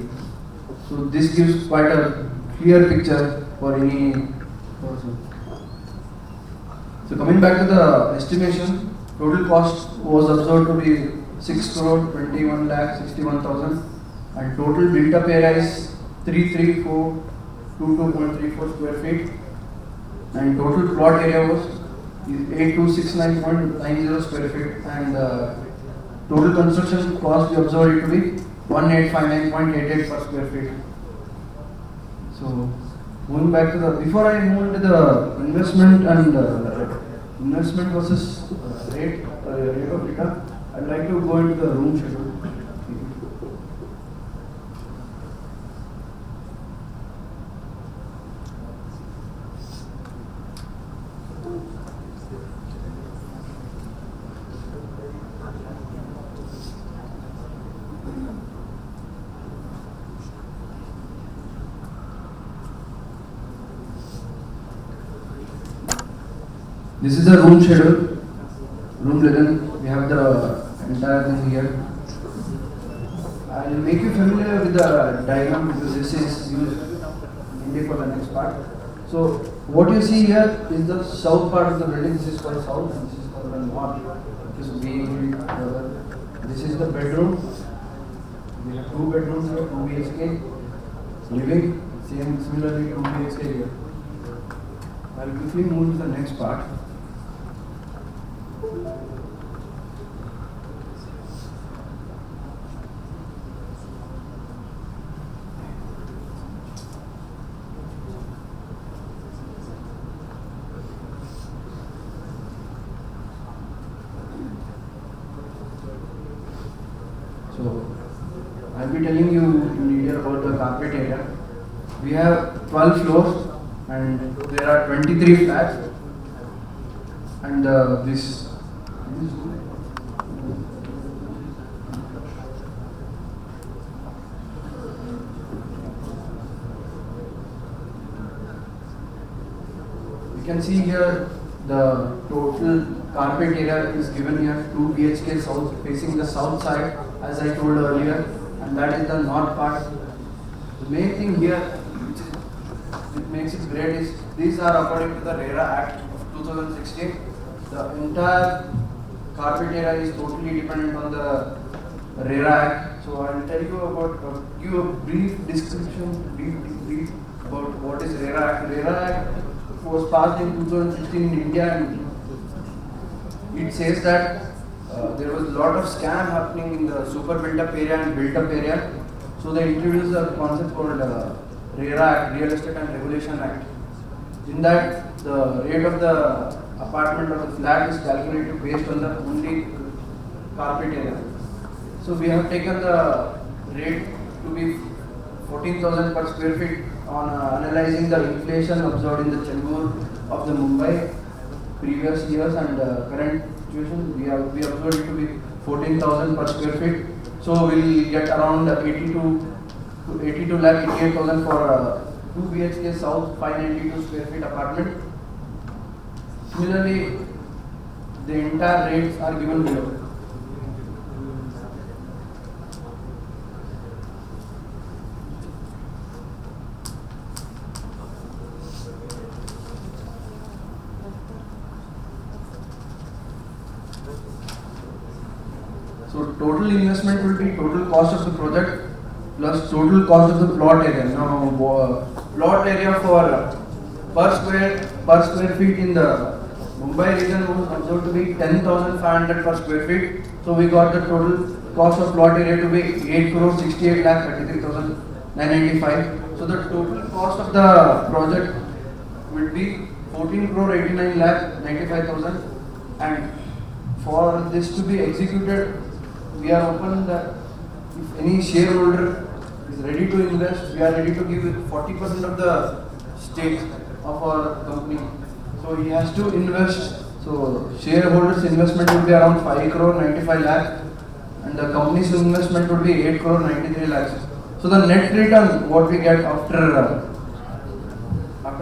So this gives quite a clear picture for any person. So coming back to the estimation, total cost was observed to be 6,21,61,000, and total built up area is 33422.34 square feet, and total plot area was 8269.90 square feet, and total construction cost we observed it to be 1859.88 per square feet. So moving back to before I move into the investment and investment versus rate of return, I'd like to go into the room schedule. This is the room schedule, room linen. We have the entire thing here. I'll make you familiar with the diagram because this is used MD for the next part. So what you see here is the south part of the building. This is called south and this is called the north. This is the bedroom. We have 2 bedrooms here, 2 BHK. Living, similarly 2 BHK here. I will quickly move to the next part. So, I will be telling you in detail about the carpet area. We have 12 floors and there are 23 flats. And this you can see here the total carpet area is given here 2 BHK south facing the south side as I told earlier, and that is the north part. The main thing here which makes it great is these are according to the RERA Act of 2016. The entire carpet area is totally dependent on the RERA Act. So I will tell you about give a brief description, brief about what is RERA Act. RERA Act was passed in 2016 in India, and it says that there was a lot of scam happening in the super built up area and built up area. So they introduced a concept called RERA Act, Real Estate and Regulation Act. In that, the rate of the apartment or the flat is calculated based on the only carpet area. So we have taken the rate to be 14,000 per square feet on analyzing the inflation observed in the Chembur of the Mumbai previous years and current situation. We observed it to be 14,000 per square feet. So we will get around 82 lakh 88,000 for 2 BHK South 592 square feet apartment. Similarly, the entire rates are given below. So total investment will be total cost of the project plus total cost of the plot area. Now plot area for per square feet in the Mumbai region was observed to be 10,500 per square feet. So we got the total cost of plot area to be 8 crore 68 lakh 33,995. So the total cost of the project will be 14 crore 89 lakh 95,000. And for this to be executed, we are open that if any shareholder is ready to invest, we are ready to give 40% of the stake of our company. So he has to invest. So shareholders' investment will be around 5 crore 95 lakh and the company's investment would be 8 crore 93 lakhs. So the net return what we get after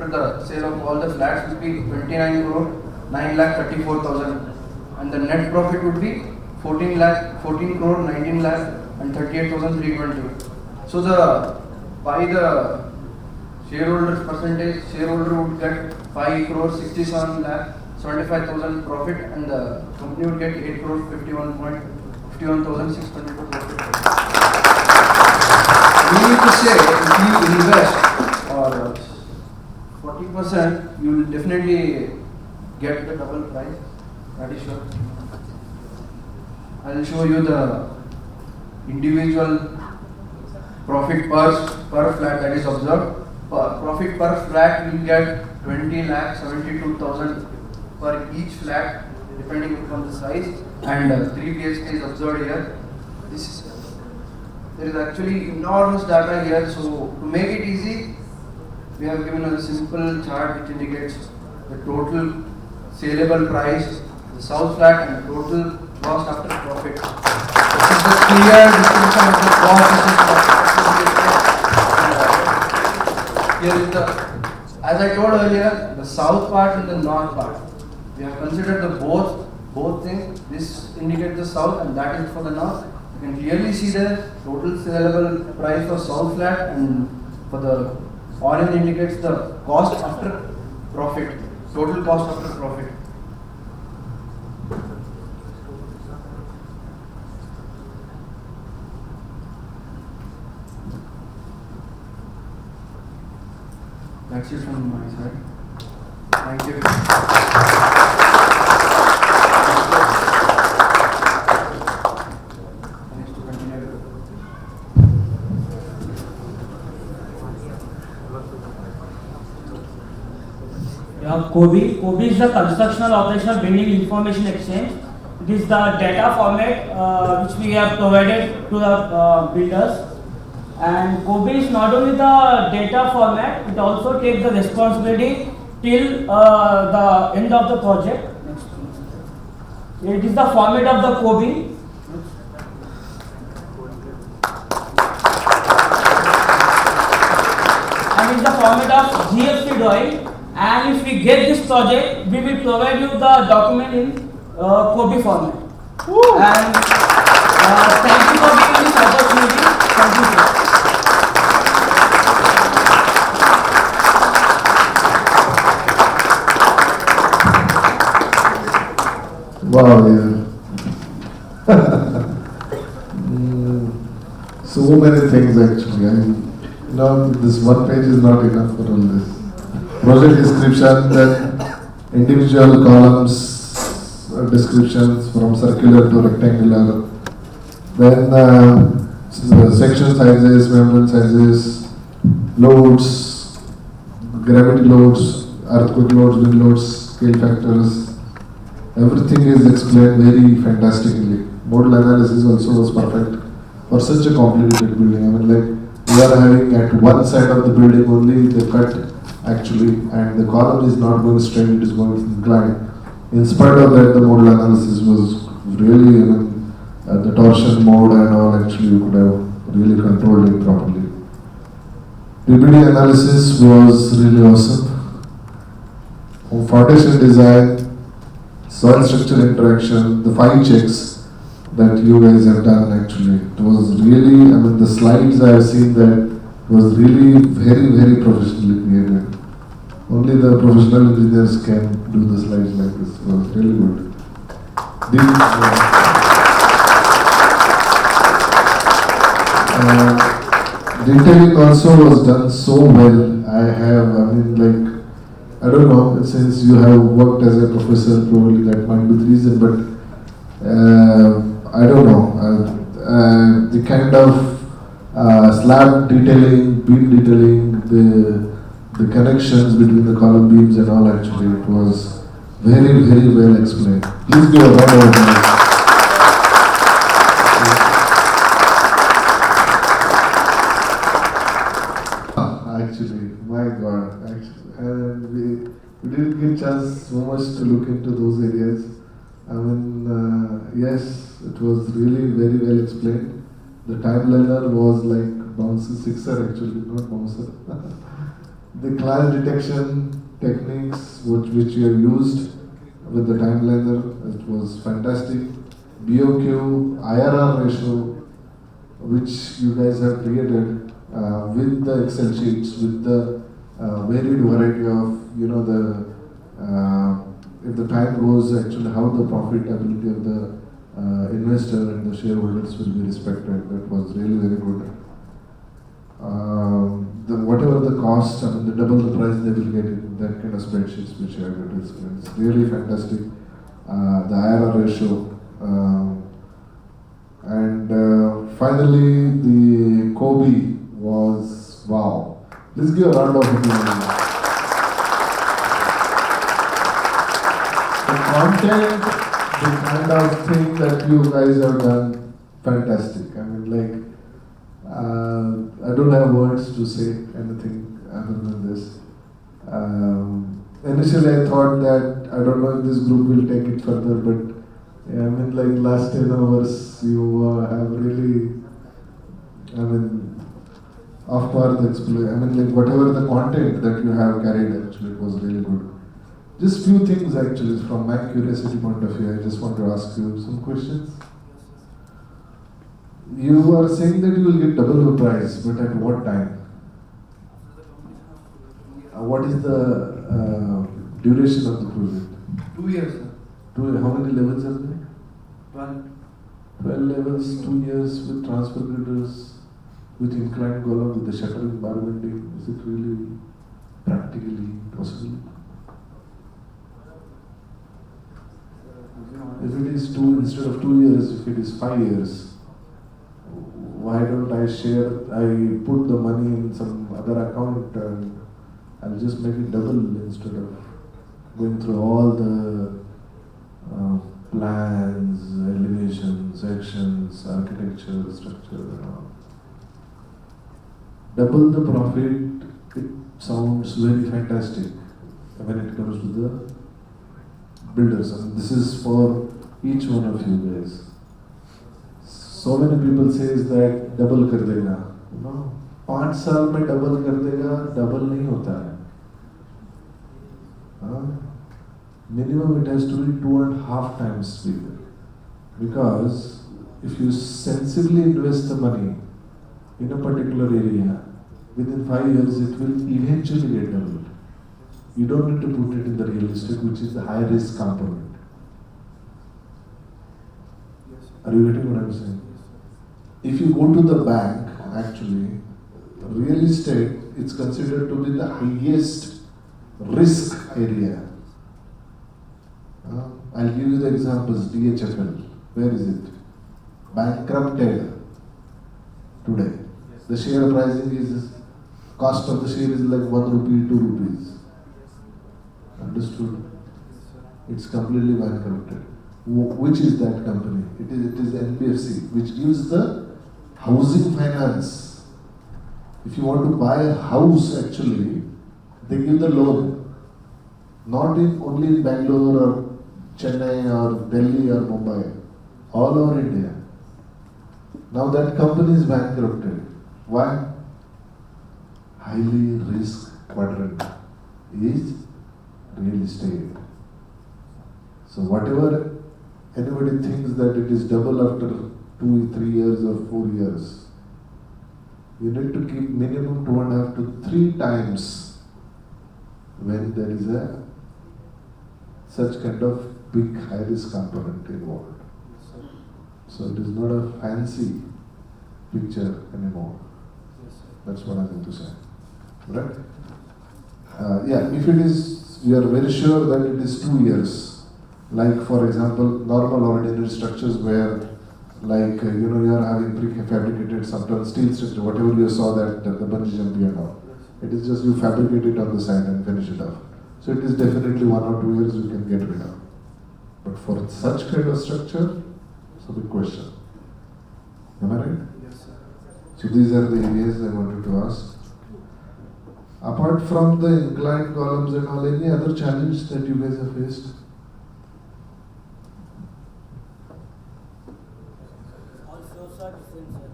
the sale of all the flats would be 29 crore 9 lakh 34,000 and the net profit would be 14 crore 19 lakh and 38,320. So by the shareholders percentage, shareholder would get 5 crore 67 lakh 75,000 profit and the company would get 8 crore 51,622 profit. We need to say if you invest or 40%, you will definitely get the double price. That is sure. I will show you the individual profit per flat that is observed. Profit per flat will get 20 lakh 72,000 per each flat depending upon the size and 3 BHK is observed here. There is actually enormous data here, so to make it easy we have given a simple chart which indicates the total saleable price, the south flat and the total cost after profit. This is the clear description of the cost. Here is the, as I told earlier, the south part and the north part. We have considered the both things. This indicates the south and that is for the north. You can clearly see the total saleable price for south flat and for the Orange indicates the cost after profit, total cost after profit. That's it from my side. Thank you. Next to continue. Yeah, COBE is the Constructional Operational Building Information Exchange. It is the data format which we have provided to the builders. And COBE is not only the data format, it also takes the responsibility till the end of the project. It is the format of the COBE. And it is the format of GFC drawing. And if we get this project, we will provide you the document in COBE format. And thank you for giving this opportunity. Thank you, sir. Wow, yeah. So many things actually. This one page is not enough for all this. Project description, then individual columns, descriptions from circular to rectangular, then section sizes, membrane sizes, loads, gravity loads, earthquake loads, wind loads, scale factors. Everything is explained very fantastically. Model analysis also was perfect for such a complicated building. I mean, like we are having at one side of the building only the cut actually, and the column is not going straight; it is going inclined. In spite of that, the model analysis was really, the torsion mode and all. Actually, you could have really controlled it properly. PPD analysis was really awesome. On foundation design, soil structure interaction, the 5 checks that you guys have done actually, it was really, the slides I have seen that was really very, very professionally created. Only the professional engineers can do the slides like this. It was really good. Detailing also was done so well. I don't know, since you have worked as a professor, probably that might be the reason, but I don't know. The kind of slab detailing, beam detailing, the connections between the column beams and all, actually, it was very, very well explained. Please give a round of applause. Actually, my God, and we didn't get chance so much to look into those areas. Yes, it was really very well explained. The timeliner was like bouncy sixer actually, not bouncer. The clash detection techniques which you have used with the timeliner, it was fantastic. BOQ, IRR ratio, which you guys have created with the Excel sheets, with the varied variety of, if the time goes, actually how the profitability of the investor and the shareholders will be respected. That was really very good. Whatever the cost, the double the price they will get in that kind of spreadsheets which I have explained. It's really fantastic. The IRR ratio. And finally, the COBE was wow. Let's give a round of applause. The content, the kind of thing that you guys have done, fantastic. I don't have words to say anything other than this. Initially, I thought that I don't know if this group will take it further, but last 10 hours, you have really, off par the explanation. Whatever the content that you have carried, actually, it was really good. Just few things, actually, from my curiosity point of view, I just want to ask you some questions. You are saying that you will get double the price, but at what time? What is the duration of the project? 2 years, sir. How many levels are there? 12. 12 levels, 2 years with transfer girders, with inclined column, with the shuttering bar bending. Is it really practically possible? If it is instead of 2 years, if it is 5 years, why don't I put the money in some other account and I'll just make it double instead of going through all the plans, elevations, sections, architecture, structure and all. Double the profit, it sounds very fantastic when it comes to the builders. And this is for each one of you guys. So many people says that double कर देगा. No, 5 साल में double कर देगा, double नहीं होता है. Minimum it has to be 2.5 times bigger. Because if you sensibly invest the money in a particular area, within 5 years it will eventually get doubled. You don't need to put it in the real estate, which is the high risk component. Are you getting what I'm saying? If you go to the bank, actually, real estate it's considered to be the highest risk area. I'll give you the examples. DHFL, where is it? Bankrupted today. The share pricing is, cost of the share is like 1 rupee, 2 rupees. Understood? It's completely bankrupted. Which is that company? It is NBFC, which gives the housing finance. If you want to buy a house, actually, they give the loan. Not only in Bangalore or Chennai or Delhi or Mumbai, all over India. Now that company is bankrupted. Why? Highly risk quadrant is real estate. So whatever anybody thinks that it is double after 2, 3 years or 4 years, you need to keep minimum 2.5 to 3 times when there is such kind of big high risk component involved. So it is not a fancy picture anymore. That's what I meant to say. Right? If it is, you are very sure that it is 2 years. Like for example, normal ordinary structures where you are having prefabricated sometimes steel structure, whatever you saw that the bungee jumping and all. It is just you fabricate it on the side and finish it off. So it is definitely 1 or 2 years you can get rid of. But for such kind of structure, it's a big question. Am I right? Yes, sir. So these are the areas I wanted to ask. Apart from the inclined columns and all, any other challenge that you guys have faced? All floors are different, sir.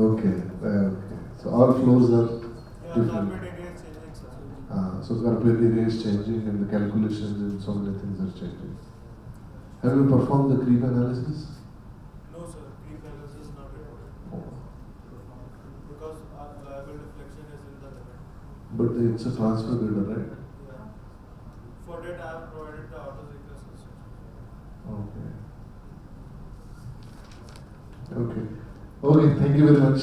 Okay. So all floors are different. Carpet area is changing, sir. So carpet area is changing and the calculations and so many things are changing. Have you performed the creep analysis? No, sir. Creep analysis is not required. Because our liable deflection is in the limit. But it's a transfer girder, right? Yeah. For that, I have provided the auto sequence system. Okay. Okay, thank you very much.